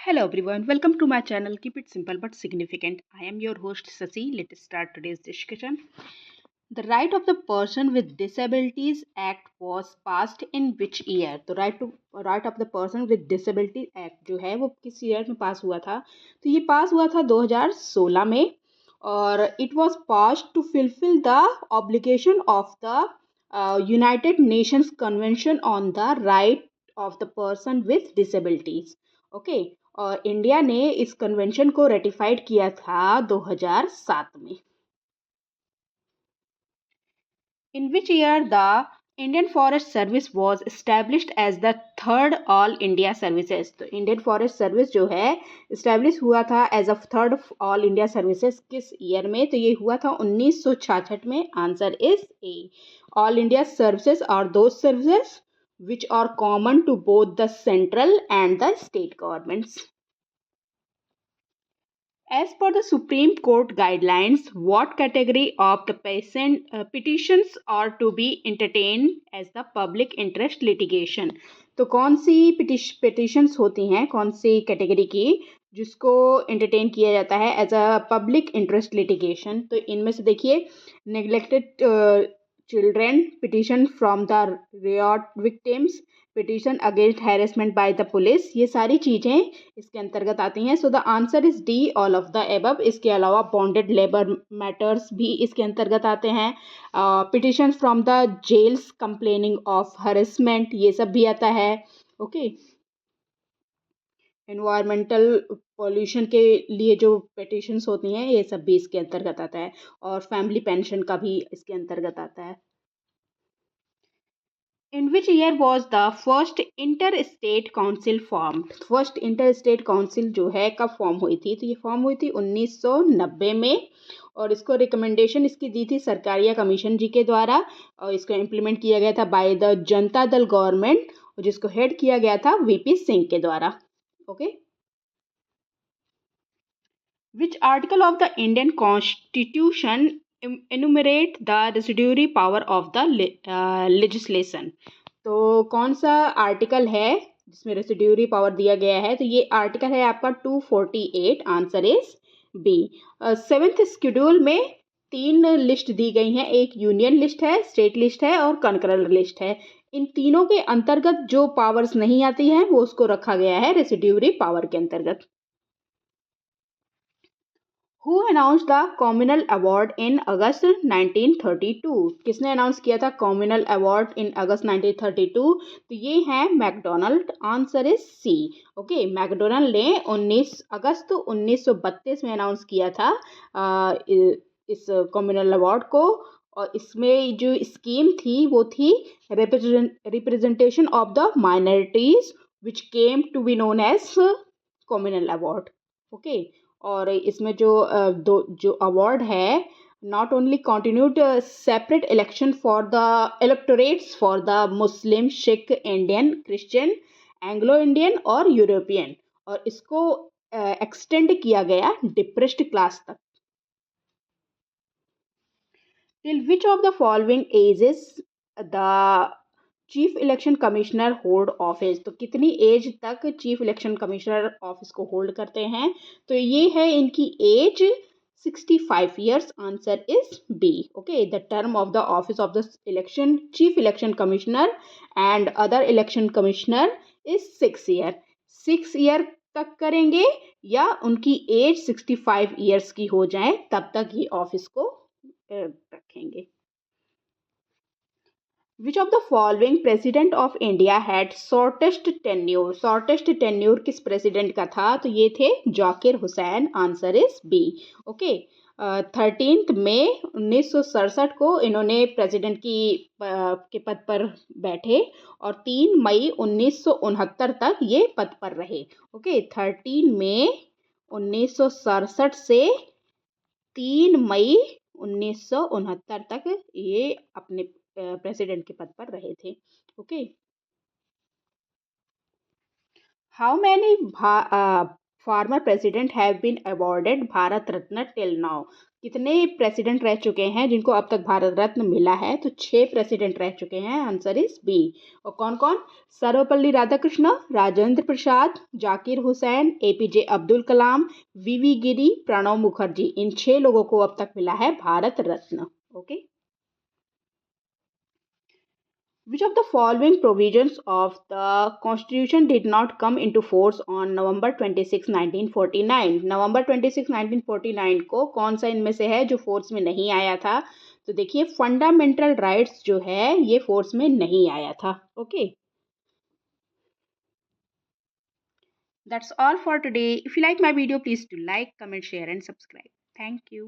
Hello everyone, welcome to my channel. Keep it simple but significant. I am your host Sasi. Let's start today's discussion. The Right of the Person with Disabilities Act was passed in which year? तो right of the Person with Disability Act जो है वो किस year में पास हुआ था? तो ये पास हुआ था 2016 में और it was passed to fulfill the obligation of the United Nations Convention on the Right of the Person with Disabilities. Okay और इंडिया ने इस कन्वेंशन को रेटिफाइड किया था 2007 में. In which year the Indian Forest Service was established as the third All India Services? तो Indian forest service जो है इस्टेब्लिश हुआ था as a third all India services किस ईयर में? तो ये हुआ था 1966 में. Answer is A. All India services are those services which are common to both the central and the state governments. As per the Supreme Court guidelines, what category of the petitions are to be entertained as the public interest litigation? तो कौन सी petitions होती हैं, कौन सी category की जिसको entertain किया जाता है as a public interest litigation? तो इनमें से देखिए neglected children, petition from the riot victims, petition against harassment by the police, ये सारी चीज़ें इसके अंतर्गत आती हैं. So the answer is D, all of the above. इसके अलावा बॉन्डेड लेबर मैटर्स भी इसके अंतर्गत आते हैं. Petition from the jails complaining of harassment, ये सब भी आता है. ओके एनवायरमेंटल पॉल्यूशन के लिए जो पिटिशंस होती हैं ये सब भी इसके अंतर्गत आता है और फैमिली पेंशन का भी इसके अंतर्गत आता है. In which year was the first interstate council formed? First inter council जो है कब फॉर्म हुई थी? तो ये फॉर्म हुई थी 1990 में और इसको रिकमेंडेशन इसकी दी थी सरकारिया कमीशन जी के द्वारा और इसको इम्प्लीमेंट किया गया था by the Janata Dal government और जिसको हेड किया गया था वीपी सिंह के द्वारा. Okay Which article of the Indian Constitution enumerate the residuary power of the legislation? तो कौन सा आर्टिकल है जिसमें रेसिड्यूरी पावर दिया गया है? तो ये आर्टिकल है आपका 248. Answer is B. Seventh schedule में 3 लिस्ट दी गई हैं. एक यूनियन लिस्ट है, स्टेट लिस्ट है और कंकरर लिस्ट है. इन तीनों के अंतर्गत जो पावर्स नहीं आती हैं वो उसको रखा गया है रेसिड्यूरी पावर के अंतर्गत. Who announced the Communal Award in August 1932? किसने अनाउंस किया था कॉम्युनल अवार्ड इन अगस्त 1932? तो ये है MacDonald. Answer is C. Okay MacDonald ने 19 अगस्त 1932 में अनाउंस किया था इस कॉम्युनल अवार्ड को और इसमें जो स्कीम थी वो थी representation of the minorities which came to be known as communal award. Okay और इसमें जो अवार्ड है not only continued separate election for the electorates for the Muslim, Sikh, Indian, Christian, Anglo-Indian और यूरोपियन और इसको एक्सटेंड किया गया depressed class तक. Till which of the following ages the chief election commissioner hold office? तो कितनी age तक chief election commissioner office को होल्ड करते हैं? तो ये है इनकी age 65 years. Answer is B. Okay the term of the office of the election chief election commissioner and other election commissioner is 6 year. 6 year तक करेंगे या उनकी एज 65 ईयर्स की हो जाए तब तक ये ऑफिस को रखेंगे. Which of the following president of India had shortest tenure? Shortest tenure किस प्रेसिडेंट का था? तो ये थे Zakir Hussain. Answer is B. Okay 13 मई 1967 को इन्होंने प्रेसिडेंट के पद पर बैठे और 3 मई 1969 तक ये पद पर रहे. ओके 13 मई 1967 से 3 मई 1969 तक ये अपने प्रेसिडेंट के पद पर रहे थे. Okay how many former president have been awarded Bharat Ratna till now? कितने प्रेसिडेंट रह चुके हैं जिनको अब तक भारत रत्न मिला है? तो 6 प्रेसिडेंट रह चुके हैं। Answer is B. और कौन कौन? Sarvepalli Radhakrishna, Rajendra Prasad, Zakir Hussain, APJ Abdul Kalam, VV Giri, Pranab Mukherjee. इन 6 लोगों को अब तक मिला है Bharat Ratna. Okay. Which of the following provisions of the Constitution did not come into force on November 26, 1949? नवंबर 26, 1949 को कौन सा इनमें से है जो फोर्स में नहीं आया था? तो देखिए, फंडामेंटल राइट्स जो है ये फोर्स में नहीं आया था। Okay, that's all for today. If you like my video, please do like, comment, share and subscribe. Thank you.